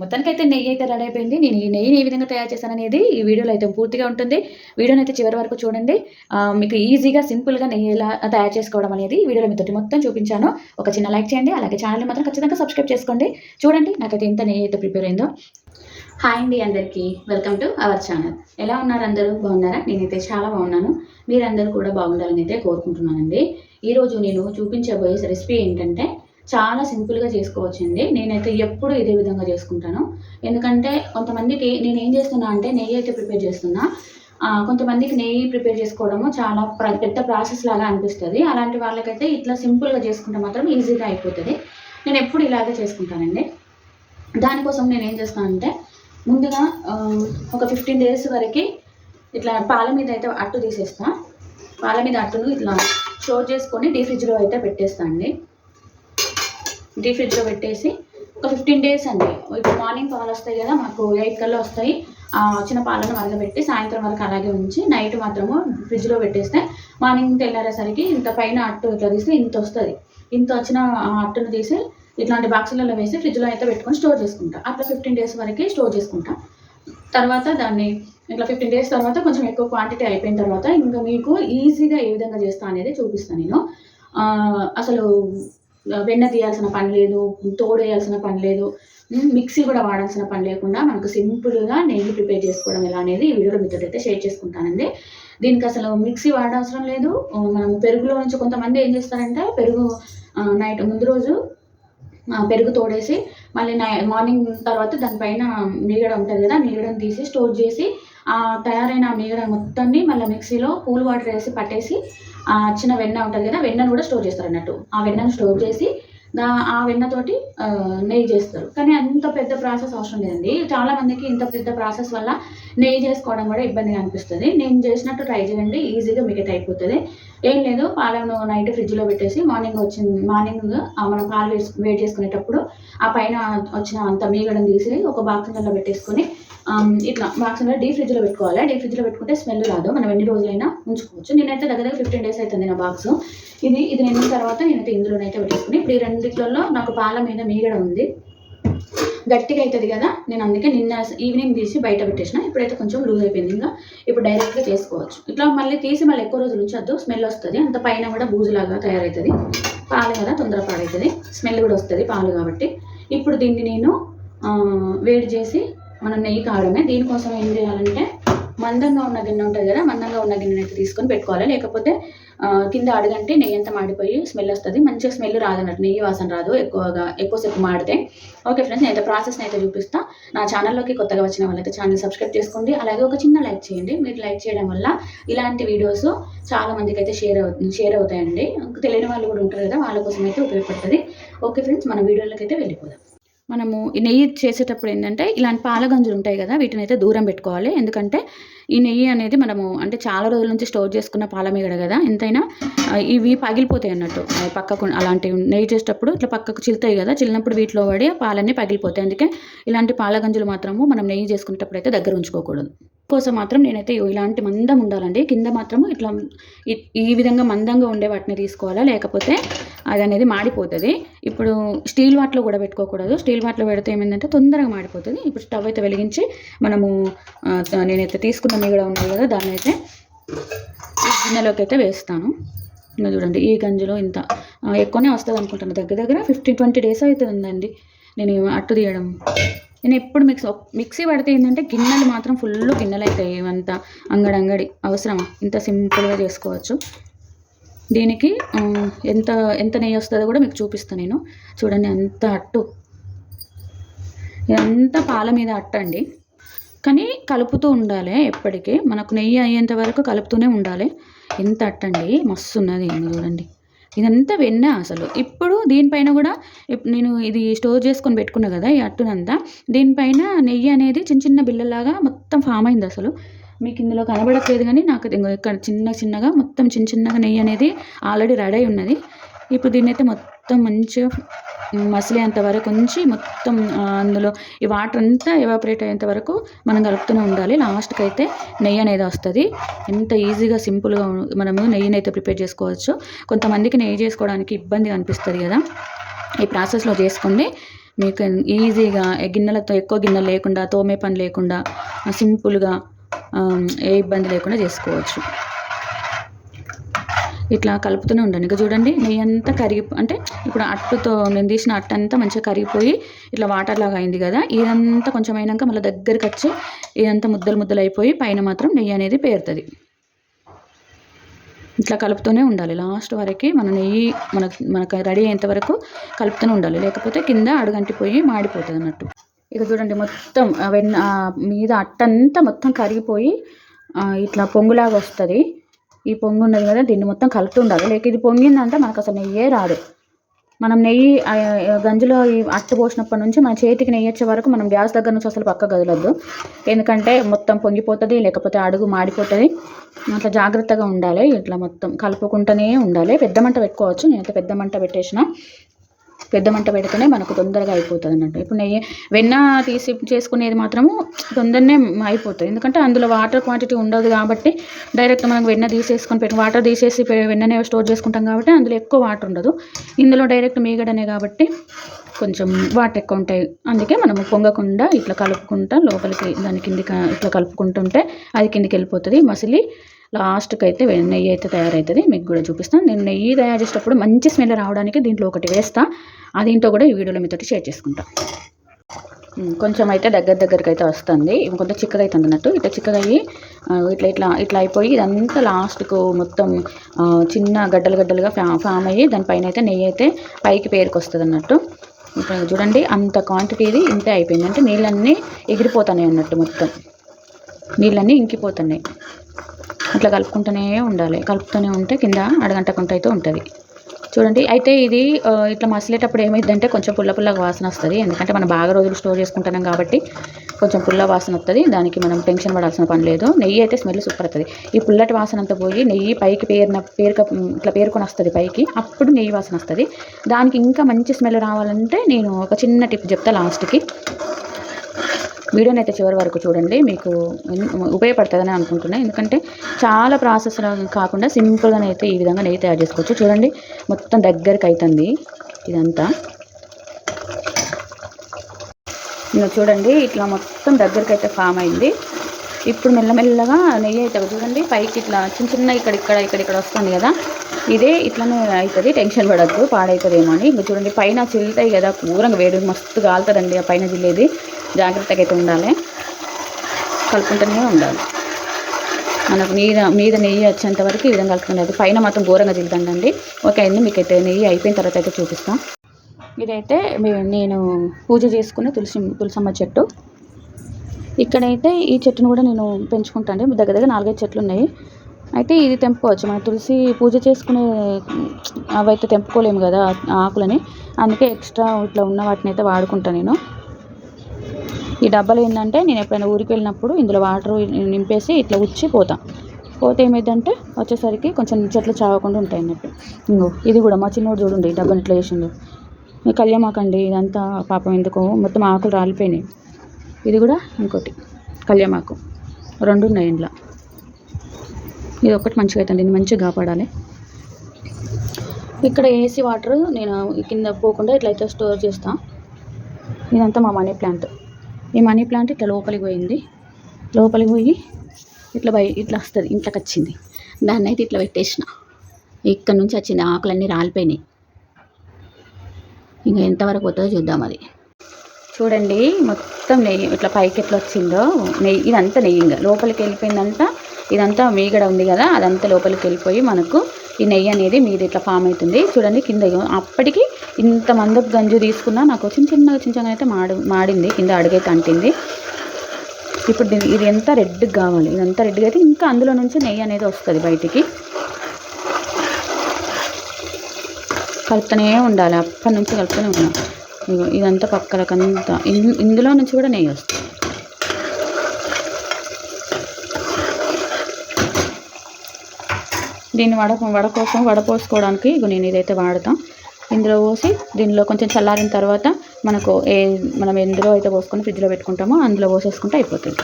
మొత్తానికైతే నెయ్యి అయితే రెడీ అయిపోయింది. నేను ఈ నెయ్యిని ఏ విధంగా తయారు చేశాననేది ఈ వీడియోలో అయితే పూర్తిగా ఉంటుంది. వీడియోని అయితే చివరి వరకు చూడండి. మీకు ఈజీగా సింపుల్గా నెయ్యి ఎలా తయారు చేసుకోవడం అనేది ఈ వీడియోలో మీతోటి మొత్తం చూపించాను. ఒక చిన్న లైక్ చేయండి, అలాగే ఛానల్ని మాత్రం ఖచ్చితంగా సబ్స్క్రైబ్ చేసుకోండి. చూడండి నాకైతే ఎంత నెయ్యి అయితే ప్రిపేర్ అయిందో. హాయ్ అండి అందరికీ, వెల్కమ్ టు అవర్ ఛానల్. ఎలా ఉన్నారు అందరూ? బాగున్నారా? నేనైతే చాలా బాగున్నాను. మీరందరూ కూడా బాగుండాలని అయితే కోరుకుంటున్నానండి. ఈరోజు నేను చూపించబోయే రెసిపీ ఏంటంటే చాలా సింపుల్గా చేసుకోవచ్చండి. నేనైతే ఎప్పుడు ఇదే విధంగా చేసుకుంటాను. ఎందుకంటే కొంతమందికి నేను ఏం చేస్తున్నా అంటే నెయ్యి అయితే ప్రిపేర్ చేస్తున్నా. కొంతమందికి నెయ్యి ప్రిపేర్ చేసుకోవడము చాలా పెద్ద ప్రాసెస్ లాగా అనిపిస్తుంది. అలాంటి వాళ్ళకైతే ఇట్లా సింపుల్గా చేసుకుంటే మాత్రం ఈజీగా అయిపోతుంది. నేను ఎప్పుడు ఇలాగే చేసుకుంటానండి. దానికోసం నేను ఏం చేస్తానంటే ముందుగా ఒక 15 days వరకు ఇట్లా పాల మీద అయితే అట్టు తీసేస్తా. పాల మీద అట్టును ఇట్లా స్టోర్ చేసుకొని డీ ఫ్రిడ్జ్లో అయితే పెట్టేస్తాను అండి. డీ ఫ్రిడ్జ్లో పెట్టేసి ఒక 15 days అండి. ఇప్పుడు మార్నింగ్ పాలు వస్తాయి కదా, మాకు 8 కల్లా వస్తాయి. వచ్చిన పాలను మరగబెట్టి సాయంత్రం వరకు అలాగే ఉంచి నైట్ మాత్రము ఫ్రిడ్జ్లో పెట్టేస్తే మార్నింగ్ తెల్లారేసరికి ఇంత పైన అట్టు ఇట్లా తీసి ఇంత వస్తుంది. ఇంత వచ్చిన అట్టును తీసి ఇట్లాంటి బాక్సులలో వేసి ఫ్రిడ్జ్లో అయితే పెట్టుకొని స్టోర్ చేసుకుంటా. అట్లా 15 days వరకు స్టోర్ చేసుకుంటా. తర్వాత దాన్ని ఇట్లా 15 days తర్వాత కొంచెం ఎక్కువ క్వాంటిటీ అయిపోయిన తర్వాత ఇంకా మీకు ఈజీగా ఏ విధంగా చేస్తా అనేది చూపిస్తాను నేను. అసలు వెన్న తీయాల్సిన పని లేదు, తోడు వేయాల్సిన పని లేదు, మిక్సీ కూడా వాడాల్సిన పని లేకుండా మనకు సింపుల్గా నెయ్యి ప్రిపేర్ చేసుకోవడం ఎలా అనేది ఈ వీడియోలో మీతో అయితే షేర్ చేసుకుంటానండి. దీనికి అసలు మిక్సీ వాడవసరం లేదు. మనం పెరుగులో నుంచి కొంతమంది ఏం చేస్తారంటే పెరుగు నైట్ ముందు రోజు పెరుగు తోడేసి మళ్ళీ మార్నింగ్ తర్వాత దానిపైన మీగడ ఉంటుంది కదా, మీగడను తీసి స్టోర్ చేసి తయారైన మీగడ మొత్తాన్ని మళ్ళీ మిక్సీలో కూల్ వాటర్ వేసి పట్టేసి చిన్న వెన్న ఉంటుంది కదా, వెన్నను కూడా స్టోర్ చేస్తారు అన్నట్టు. ఆ వెన్నను స్టోర్ చేసి ఆ వెన్నతోటి నెయ్యి చేస్తారు. కానీ అంత పెద్ద ప్రాసెస్ అవసరం లేదండి. చాలామందికి ఇంత పెద్ద ప్రాసెస్ వల్ల నెయ్యి చేసుకోవడం కూడా ఇబ్బందిగా అనిపిస్తుంది. నేను చేసినట్టు ట్రై చేయండి, ఈజీగా మీకైతే అయిపోతుంది. ఏం లేదు, పాలను నైట్ ఫ్రిడ్జ్లో పెట్టేసి మార్నింగ్ మనం పాలు వేడి చేసుకునేటప్పుడు ఆ పైన వచ్చిన అంత మీగడను తీసి ఒక బాక్స్లో పెట్టేసుకొని ఇట్లా బాక్స్లో డీ ఫ్రిడ్జ్లో పెట్టుకోవాలి. డీ ఫ్రిడ్జ్లో పెట్టుకుంటే స్మెల్ రాదు, మనం ఎన్ని రోజులైనా ఉంచుకోవచ్చు. నేనైతే దగ్గర 15 days అవుతుంది నా బాక్స్. ఇది నిండిన తర్వాత నేనైతే ఇందులోనైతే పెట్టేసుకుని ఇప్పుడు ఈ రెండిట్లలో నాకు పాల మీద మీగడ ఉంది, గట్టిగా అవుతుంది కదా, నేను అందుకే నిన్న ఈవినింగ్ తీసి బయట పెట్టేసిన. ఇప్పుడైతే కొంచెం లూజ్ అయిపోయింది. ఇంకా ఇప్పుడు డైరెక్ట్గా చేసుకోవచ్చు. ఇట్లా మళ్ళీ తీసి మళ్ళీ ఎక్కువ రోజులు ఉంచొద్దు, స్మెల్ వస్తుంది. అంత పైన కూడా బూజులాగా తయారవుతుంది. పాలు కదా తొందర పాడవుతుంది, స్మెల్ కూడా వస్తుంది పాలు కాబట్టి. ఇప్పుడు దీన్ని నేను వేడి చేసి మనం నెయ్యి కావడమే. దీనికోసం ఏం చేయాలంటే మందంగా ఉన్న గిన్నె ఉంటుంది కదా, మందంగా ఉన్న గిన్నెని అయితే తీసుకొని పెట్టుకోవాలి. లేకపోతే కింద అడుగంటే నెయ్యి అంతా మాడిపోయి స్మెల్ వస్తుంది, మంచిగా స్మెల్ రాదన్నట్టు, నెయ్యి వాసన రాదు ఎక్కువసేపు మాడితే. ఓకే ఫ్రెండ్స్, నేనైతే ప్రాసెస్ని అయితే చూపిస్తాను. నా ఛానల్లోకి కొత్తగా వచ్చిన వాళ్ళైతే ఛానల్ సబ్స్క్రైబ్ చేసుకోండి, అలాగే ఒక చిన్న లైక్ చేయండి. మీరు లైక్ చేయడం వల్ల ఇలాంటి వీడియోస్ చాలా మందికి అయితే షేర్ అవుతాయండి. తెలియని వాళ్ళు కూడా ఉంటారు కదా, వాళ్ళ కోసం అయితే ఉపయోగపడుతుంది. ఓకే ఫ్రెండ్స్, మన వీడియోలోకి అయితే వెళ్ళిపోదాం. మనము ఈ నెయ్యి చేసేటప్పుడు ఏంటంటే ఇలాంటి పాల గంజులు ఉంటాయి కదా, వీటిని అయితే దూరం పెట్టుకోవాలి. ఎందుకంటే ఈ నెయ్యి అనేది మనము అంటే చాలా రోజుల నుంచి స్టోర్ చేసుకున్న పాల మీగడ కదా, ఎంతైనా ఇవి పగిలిపోతాయి అన్నట్టు. పక్కకు అలాంటి నెయ్యి చేసేటప్పుడు ఇట్లా పక్కకు చిలుతాయి కదా, చిల్లినప్పుడు వీటిలో పడి పాలన్నీ పగిలిపోతాయి. అందుకే ఇలాంటి పాల గంజులు మాత్రము మనం నెయ్యి చేసుకునేటప్పుడు అయితే దగ్గర ఉంచుకోకూడదు. కోసం మాత్రం నేనైతే ఇలాంటి మందం ఉండాలండి. కింద మాత్రము ఇట్లా ఈ విధంగా మందంగా ఉండే వాటిని తీసుకోవాలా, లేకపోతే అది అనేది మాడిపోతుంది. ఇప్పుడు స్టీల్ వాటిలో కూడా పెట్టుకోకూడదు. స్టీల్ వాటిలో పెడితే ఏమైందంటే తొందరగా మాడిపోతుంది. ఇప్పుడు స్టవ్ అయితే వెలిగించి మనము నేనైతే తీసుకున్న మీగడ ఉన్నాయి కదా, దాన్ని అయితే ఈ గిన్నెలోకి అయితే వేస్తాను. ఇంకా చూడండి, ఈ గంజులో ఇంత ఎక్కువనే వస్తుంది అనుకుంటాను. దగ్గర 15-20 days అయితే ఉందండి నేను అట్టు తీయడం. నేను ఎప్పుడు మిక్సీ పడితే ఏంటంటే గిన్నెలు మాత్రం ఫుల్ గిన్నెలు అవుతాయి. ఇవంతా అంగడి అవసరమా? ఇంత సింపుల్గా చేసుకోవచ్చు. దీనికి ఎంత నెయ్యి వస్తుందో కూడా మీకు చూపిస్తాను నేను. చూడండి, అంత అట్టు, ఇదంతా పాల మీద అట్టండి. కానీ కలుపుతూ ఉండాలి ఎప్పటికీ, మనకు నెయ్యి అయ్యేంత వరకు కలుపుతూనే ఉండాలి. ఎంత అట్టండి, మస్తు ఉన్నది. చూడండి, ఇదంతా వెన్న అసలు. ఇప్పుడు దీనిపైన కూడా నేను ఇది స్టోర్ చేసుకొని పెట్టుకున్నా కదా ఈ అట్టునంతా, దీనిపైన నెయ్యి అనేది చిన్న బిళ్ళలాగా మొత్తం ఫామ్ అయింది. అసలు మీకు ఇందులో కనబడట్లేదు కానీ నాకు ఇక్కడ చిన్నగా మొత్తం చిన్నగా నెయ్యి అనేది ఆల్రెడీ రెడీ అయి ఉన్నది. ఇప్పుడు దీన్ని అయితే మొత్తం మంచిగా మసిలేంత వరకు ఉంచి మొత్తం అందులో ఈ వాటర్ అంతా ఎవాపరేట్ అయ్యేంత వరకు మనం కలుపుతూనే ఉండాలి. లాస్ట్కి అయితే నెయ్యి అనేది వస్తుంది. ఎంత ఈజీగా సింపుల్గా మనము నెయ్యిని అయితే ప్రిపేర్ చేసుకోవచ్చు. కొంతమందికి నెయ్యి చేసుకోవడానికి ఇబ్బంది అనిపిస్తుంది కదా, ఈ ప్రాసెస్లో చేసుకోండి. మీకు ఈజీగా గిన్నెలతో ఎక్కువ గిన్నెలు లేకుండా తోమే పని లేకుండా సింపుల్గా ఏ ఇబ్బంది లేకుండా చేసుకోవచ్చు. ఇట్లా కలుపుతూనే ఉండండి. ఇక చూడండి నెయ్యి అంతా అంటే ఇప్పుడు అట్టుతో నేను తీసిన అట్టు అంతా మంచిగా కరిగిపోయి ఇట్లా వాటర్ లాగా అయింది కదా. ఇదంతా కొంచెం అయినాక మళ్ళీ దగ్గరికి వచ్చి ఇదంతా ముద్దలు ముద్దలు అయిపోయి పైన మాత్రం నెయ్యి అనేది పేరుతుంది. ఇట్లా కలుపుతూనే ఉండాలి లాస్ట్ వరకు. మన నెయ్యి మనకు రెడీ అయ్యేంత వరకు కలుపుతూనే ఉండాలి, లేకపోతే కింద అడుగంటిపోయి మాడిపోతుంది అన్నట్టు. ఇక చూడండి మొత్తం మీద అట్టంతా మొత్తం కరిగిపోయి ఇట్లా పొంగులాగా వస్తుంది. ఈ పొంగు ఉన్నది కదా, దీన్ని మొత్తం కలుపుతూ ఉండాలి. లేక ఇది పొంగిందంటే మనకు అసలు నెయ్యే రాదు. మనం నెయ్యి గంజిలో ఈ అట్టు పోసినప్పటి నుంచి మన చేతికి నెయ్యి వచ్చే వరకు మనం గ్యాస్ దగ్గర నుంచి అసలు పక్క కదలొద్దు, ఎందుకంటే మొత్తం పొంగిపోతుంది, లేకపోతే అడుగు మాడిపోతుంది. అట్లా జాగ్రత్తగా ఉండాలి. ఇట్లా మొత్తం కలుపుకుంటూనే ఉండాలి. పెద్ద మంట పెట్టుకోవచ్చు, నేనైతే పెద్ద మంట పెట్టేసిన. పెద్ద మంట పెడితేనే మనకు తొందరగా అయిపోతుంది అన్నట్టు. ఇప్పుడు వెన్న తీసి చేసుకునేది మాత్రము తొందరనే అయిపోతుంది, ఎందుకంటే అందులో వాటర్ క్వాంటిటీ ఉండదు కాబట్టి. డైరెక్ట్ మనం వెన్న తీసేసుకొని వాటర్ తీసేసి వెన్ననే స్టోర్ చేసుకుంటాం కాబట్టి అందులో ఎక్కువ వాటర్ ఉండదు. ఇందులో డైరెక్ట్ మీగడనే కాబట్టి కొంచెం వాటర్ ఎక్కువ ఉంటాయి. అందుకే మనము పొంగకుండా ఇట్లా కలుపుకుంటా లోపలికి దాని కిందికి ఇట్లా కలుపుకుంటుంటే అది కిందికి వెళ్ళిపోతుంది మసిలి. లాస్ట్కి అయితే నెయ్యి అయితే తయారవుతుంది. మీకు కూడా చూపిస్తాను. నేను నెయ్యి తయారు చేసేటప్పుడు మంచి స్మెల్ రావడానికి దీంట్లో ఒకటి వేస్తా, అదేంటో కూడా ఈ వీడియోలో మీతో షేర్ చేసుకుంటా. కొంచెం అయితే దగ్గరికి అయితే వస్తుంది, కొంచెం చిక్కగా అవుతుంది అన్నట్టు. ఇట్లా చిక్కగా అయ్యి ఇట్లా అయిపోయి ఇదంతా లాస్ట్కు మొత్తం చిన్న గడ్డలుగా ఫామ్ అయ్యి దానిపైన అయితే నెయ్యి అయితే పైకి పేరుకొస్తుంది అన్నట్టు. ఇప్పుడు చూడండి అంత క్వాంటిటీ ఇది ఇంతే అయిపోయింది. అంటే నీళ్ళన్నీ ఎగిరిపోతున్నాయి అన్నట్టు, మొత్తం నీళ్ళన్నీ ఇంకిపోతున్నాయి. అట్లా కలుపుకుంటూనే ఉండాలి. కలుపుతూనే ఉంటే కింద అడగంటకుంట అయితే ఉంటుంది. చూడండి అయితే ఇది ఇట్లా మసిలేటప్పుడు ఏమైందంటే కొంచెం పుల్లగా వాసన వస్తుంది, ఎందుకంటే మనం బాగా రోజులు స్టోర్ చేసుకుంటున్నాం కాబట్టి కొంచెం పుల్ల వాసన వస్తుంది. దానికి మనం టెన్షన్ పడాల్సిన పని లేదు. నెయ్యి అయితే స్మెల్ సూపర్ అవుతుంది. ఈ పుల్లటి వాసన అంతా పోయి నెయ్యి పైకి ఇట్లా పేరుకొని వస్తుంది పైకి, అప్పుడు నెయ్యి వాసన వస్తుంది. దానికి ఇంకా మంచి స్మెల్ రావాలంటే నేను ఒక చిన్న టిప్ చెప్తా లాస్ట్కి. వీడియోని అయితే చివరి వరకు చూడండి, మీకు ఉపయోగపడుతుందని అనుకుంటున్నాను. ఎందుకంటే చాలా ప్రాసెస్ కాకుండా సింపుల్గానే అయితే ఈ విధంగా నెయ్యి తయారు చేసుకోవచ్చు. చూడండి మొత్తం దగ్గరికి అవుతుంది ఇదంతా. ఇంకా చూడండి ఇట్లా మొత్తం దగ్గరికి అయితే ఫామ్ అయింది. ఇప్పుడు మెల్లమెల్లగా నెయ్యి అయితే చూడండి పైకి ఇట్లా చిన్న ఇక్కడ వస్తుంది కదా, ఇదే ఇట్లానే అవుతుంది. టెన్షన్ పడద్దు పాడవుతుందేమో అని. ఇంకా చూడండి పైన చిల్లుతాయి కదా, కూరంగా వేడి మస్తు కాలుతుందండి ఆ పైన జిల్లేది. జాగ్రత్తగా అయితే ఉండాలి, కలుపుకుంటూనే ఉండాలి. మనకు మీద నెయ్యి వచ్చేంత వరకు ఈ విధంగా కలుపుకునేది. పైన మాత్రం ఘోరంగా జిల్లుతుందండి. ఓకే అండి, మీకైతే నెయ్యి అయిపోయిన తర్వాత అయితే చూపిస్తాం. ఇదైతే నేను పూజ చేసుకునే తులసమ్మ చెట్టు. ఇక్కడైతే ఈ చెట్టును కూడా నేను పెంచుకుంటాను. దగ్గర 4-5 చెట్లు ఉన్నాయి. అయితే ఇది తెంపుకోవచ్చు, మనం తులసి పూజ చేసుకునే అవైతే తెంపుకోలేము కదా ఆకులని, అందుకే ఎక్స్ట్రా ఇట్లా ఉన్న వాటిని అయితే వాడుకుంటాను నేను. ఈ డబ్బాలు ఏంటంటే నేను ఎప్పుడైనా ఊరికి వెళ్ళినప్పుడు ఇందులో వాటర్ నింపేసి ఇట్లా పోతే ఏమైందంటే వచ్చేసరికి కొంచెం చెట్లు చావకుండా ఉంటాయి అన్నట్టు. ఇది కూడా మా చిన్నోడు చూడండి ఈ డబ్బాని ఇట్లా చేసిండు. కళ్యామాకండి ఇదంతా పాపం ఎందుకో మొత్తం ఆకులు రాలిపోయినాయి. ఇది కూడా ఇంకోటి కళ్యామాకు, 2 ఉన్నాయి ఇంట్లో. ఇది ఒకటి మంచిగా అవుతుంది, ఇది మంచిగా కాపాడాలి. ఇక్కడ ఏసీ వాటర్ నేను కింద పోకుండా ఇట్లయితే స్టోర్ చేస్తాను. ఇదంతా మా మనీ ప్లాంట్. ఈ మనీ ప్లాంట్ ఇట్లా లోపలికి పోయి ఇట్లా వస్తుంది, ఇంట్లోకి వచ్చింది. దాన్ని అయితే ఇట్లా పెట్టేసిన, ఇక్కడ నుంచి వచ్చింది. ఆకులన్నీ రాలిపోయినాయి. ఇంకా ఎంతవరకు పోతుందో చూద్దాం. అది చూడండి మొత్తం నెయ్యి ఇట్లా పైకి ఎట్లా వచ్చిందో నెయ్యి. ఇదంతా నెయ్యి ఇంకా లోపలికి వెళ్ళిపోయిందంతా. ఇదంతా మీగడ ఉంది కదా, అదంతా లోపలికి వెళ్ళిపోయి మనకు ఈ నెయ్యి అనేది మీద ఇట్లా ఫామ్ అవుతుంది. చూడండి కింద అప్పటికి ఇంత మందపు గంజు తీసుకున్నా నాకు చిన్నగా అయితే మాడింది, కింద అడుగైతే అంటింది. ఇప్పుడు ఇది ఎంత రెడ్గా కావాలి, ఇదంతా రెడ్గా అయితే ఇంకా అందులో నుంచి నెయ్యి అనేది వస్తుంది బయటికి. కలుపుతూనే ఉండాలి, అప్పటి నుంచి కలుపుతూనే ఉన్నాం. ఇదంతా పక్కలకంతా ఇందులో నుంచి కూడా నెయ్యి వస్తుంది. దీన్ని వడపోసుకోవడానికి నేను ఇదైతే వాడతాను. ఇందులో పోసి దీనిలో కొంచెం చల్లారిన తర్వాత మనం ఎందులో అయితే పోసుకొని ఫ్రిడ్జ్లో పెట్టుకుంటామో అందులో పోసేసుకుంటే అయిపోతుంది.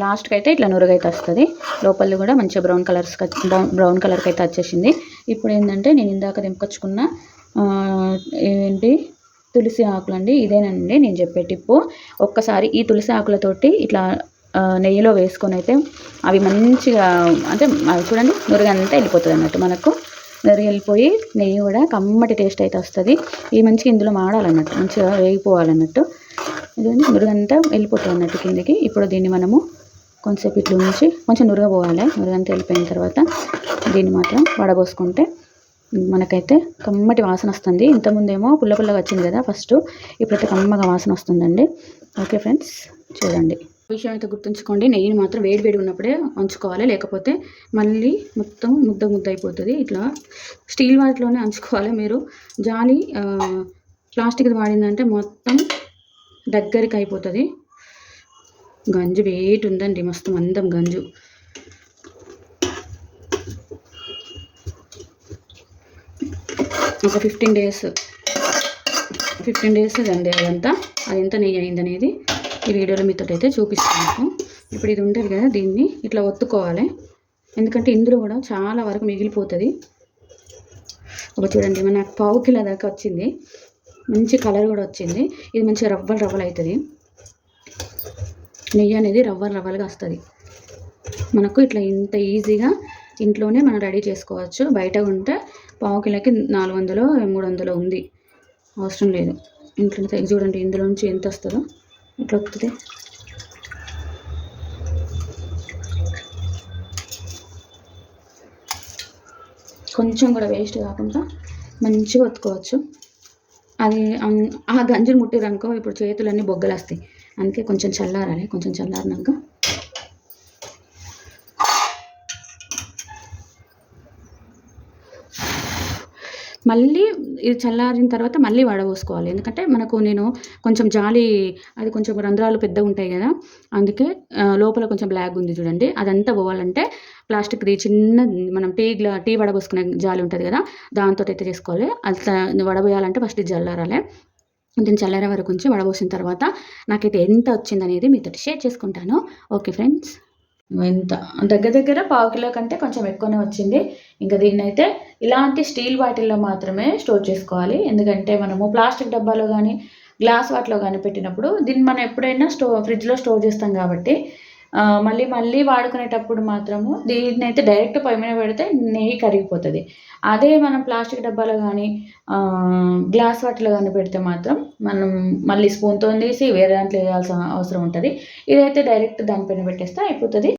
లాస్ట్కి అయితే ఇట్లా నురుగైతే వస్తుంది. లోపల కూడా మంచిగా బ్రౌన్ కలర్కి అయితే వచ్చేసింది. ఇప్పుడు ఏంటంటే నేను ఇందాక దింపుకొచ్చుకున్న ఏంటి తులసి ఆకులండి. ఇదేనండి నేను చెప్పే టిప్పు. ఒక్కసారి ఈ తులసి ఆకులతోటి ఇట్లా నెయ్యిలో వేసుకొని అయితే అవి మంచిగా అంటే అవి చూడండి నురుగంతా వెళ్ళిపోతుంది అన్నట్టు. మనకు నురుగు వెళ్ళిపోయి నెయ్యి కూడా కమ్మటి టేస్ట్ అయితే వస్తుంది. ఈ మంచిగా ఇందులో మాడాలన్నట్టు, మంచిగా వేగిపోవాలన్నట్టు. ఇదండి నురుగంతా వెళ్ళిపోతుంది అన్నట్టు కిందికి. ఇప్పుడు దీన్ని మనము కొంచెంసేపు ఇట్లా ఉంచి కొంచెం నురగపోవాలి. నురుగంతా వెళ్ళిపోయిన తర్వాత దీన్ని మాత్రం వడబోసుకుంటే మనకైతే కమ్మటి వాసన వస్తుంది. ఇంతకుముందేమో పుల్లగా వచ్చింది కదా ఫస్ట్, ఇప్పుడైతే కమ్మగా వాసన వస్తుందండి. ఓకే ఫ్రెండ్స్, చూడండి. విషయం అయితే గుర్తుంచుకోండి, నెయ్యిని మాత్రం వేడి ఉన్నప్పుడే ఉంచుకోవాలి, లేకపోతే మళ్ళీ మొత్తం ముద్ద అయిపోతుంది. ఇట్లా స్టీల్ వాటిలోనే ఉంచుకోవాలి. మీరు జాలి ప్లాస్టిక్ది వాడిందంటే మొత్తం దగ్గరికి అయిపోతుంది. గంజు వెయిట్ ఉందండి, మస్తు మందం గంజు. ఒక 15 డేస్ అండి అదంతా. అది ఎంత నెయ్యి అయింది అనేది ఈ వీడియోలో మీతో అయితే చూపిస్తాను. ఇప్పుడు ఇది ఉంటుంది కదా, దీన్ని ఇట్లా ఒత్తుకోవాలి, ఎందుకంటే ఇందులో కూడా చాలా వరకు మిగిలిపోతుంది. ఒక చూడండి, మన పావు కిలో దాకా వచ్చింది. మంచి కలర్ కూడా వచ్చింది. ఇది మంచిగా రవ్వలు అవుతుంది. నెయ్యి అనేది రవ్వలుగా వస్తుంది మనకు. ఇట్లా ఇంత ఈజీగా ఇంట్లోనే మనం రెడీ చేసుకోవచ్చు. బయట ఉంటే పావు కిలోకి 400 300 ఉంది, అవసరం లేదు. ఇంట్లో చూడండి ఇందులో నుంచి ఎంత వస్తుందో. ఇట్లా వస్తుంది. కొంచెం కూడా వేస్ట్ కాకుండా మంచిగా ఒత్తుకోవచ్చు. అది ఆ గంజులు ముట్టిరనుకో ఇప్పుడు చేతులన్నీ బొగ్గలు వస్తాయి. అందుకే కొంచెం చల్లారాలి. కొంచెం చల్లారినాక మళ్ళీ ఇది చల్లారిన తర్వాత మళ్ళీ వడబోసుకోవాలి. ఎందుకంటే నేను కొంచెం జాలి, అది కొంచెం రంధ్రాలు పెద్దగా ఉంటాయి కదా, అందుకే లోపల కొంచెం బ్లాక్ ఉంది చూడండి. అదంతా పోవాలంటే ప్లాస్టిక్ది చిన్న మనం టీ వడబోసుకునే జాలి ఉంటుంది కదా, దాంతో అయితే చేసుకోవాలి. అది వడబోయాలంటే ఫస్ట్ ఇది చల్లారాలి. దీన్ని చల్లారే వరకు ఉంచి వడబోసిన తర్వాత నాకైతే ఎంత వచ్చిందనేది మీతో షేర్ చేసుకుంటాను. ఓకే ఫ్రెండ్స్, ఎంత దగ్గర పావు కిలో కంటే కొంచెం ఎక్కువనే వచ్చింది. ఇంకా దీన్ని అయితే ఇలాంటి స్టీల్ బాటిల్లో మాత్రమే స్టోర్ చేసుకోవాలి. ఎందుకంటే మనము ప్లాస్టిక్ డబ్బాలో కానీ గ్లాస్ వాటిలో కానీ పెట్టినప్పుడు దీన్ని మనం ఎప్పుడైనా ఫ్రిడ్జ్లో స్టోర్ చేస్తాం కాబట్టి మళ్ళీ వాడుకునేటప్పుడు మాత్రము దీన్ని అయితే డైరెక్ట్ పొయ్యి మీద పెడితే నెయ్యి కరిగిపోతుంది. అదే మనం ప్లాస్టిక్ డబ్బాలో కానీ గ్లాస్ వాటిలో కానీ పెడితే మాత్రం మనం మళ్ళీ స్పూన్తో తీసి వేరే దాంట్లో వేయాల్సిన అవసరం ఉంటుంది. ఇదైతే డైరెక్ట్ దానిపైన పెట్టేస్తే అయిపోతుంది.